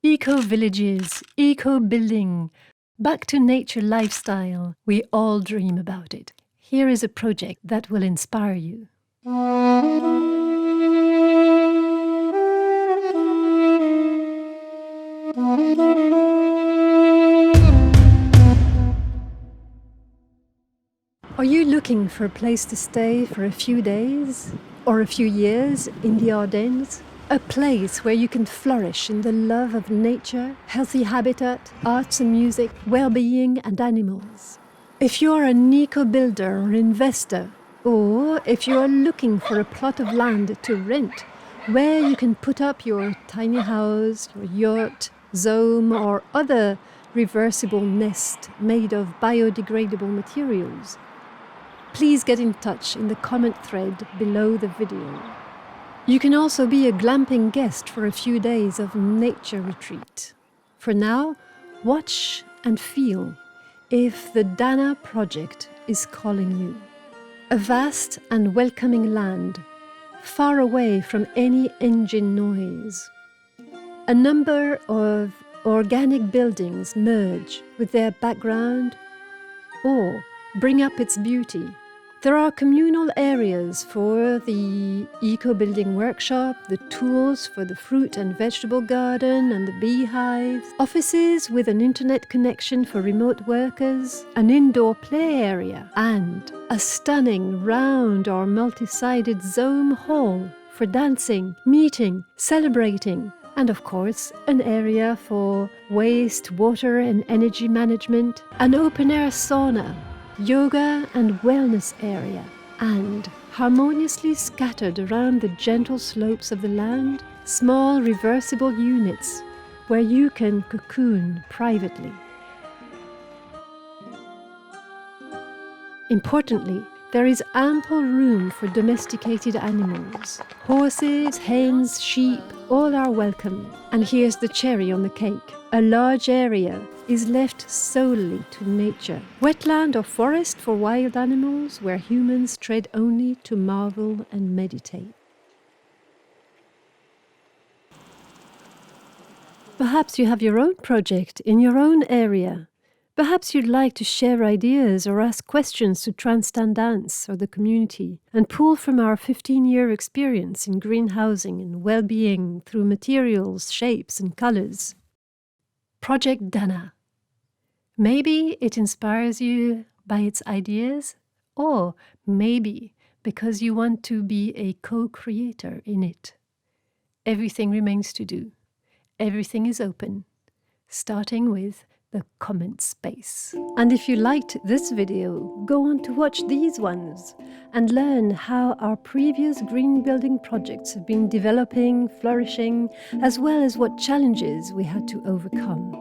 Eco-villages, eco-building, back to nature lifestyle. We all dream about it. Here is a project that will inspire you. Are you looking for a place to stay for a few days or a few years in the Ardennes? A place where you can flourish in the love of nature, healthy habitat, arts and music, well-being and animals. If you're an eco-builder or investor, or if you are looking for a plot of land to rent, where you can put up your tiny house, your yacht, zome or other reversible nest made of biodegradable materials, please get in touch in the comment thread below the video. You can also be a glamping guest for a few days of nature retreat. For now, watch and feel if the Dana project is calling you. A vast and welcoming land, far away from any engine noise. A number of organic buildings merge with their background or bring up its beauty. There are communal areas for the eco-building workshop, the tools for the fruit and vegetable garden and the beehives, offices with an internet connection for remote workers, an indoor play area, and a stunning round or multi-sided zome hall for dancing, meeting, celebrating, and of course, an area for waste, water and energy management, an open-air sauna, yoga and wellness area, and harmoniously scattered around the gentle slopes of the land, small reversible units where you can cocoon privately. Importantly, there is ample room for domesticated animals. Horses, hens, sheep, all are welcome. And here's the cherry on the cake. A large area is left solely to nature. Wetland or forest for wild animals where humans tread only to marvel and meditate. Perhaps you have your own project in your own area. Perhaps you'd like to share ideas or ask questions to Transcendence or the community and pull from our 15-year experience in greenhousing and well-being through materials, shapes and colors. Project Dana. Maybe it inspires you by its ideas, or maybe because you want to be a co-creator in it. Everything remains to do. Everything is open, starting with the comment space. And if you liked this video, go on to watch these ones and learn how our previous green building projects have been developing, flourishing, as well as what challenges we had to overcome.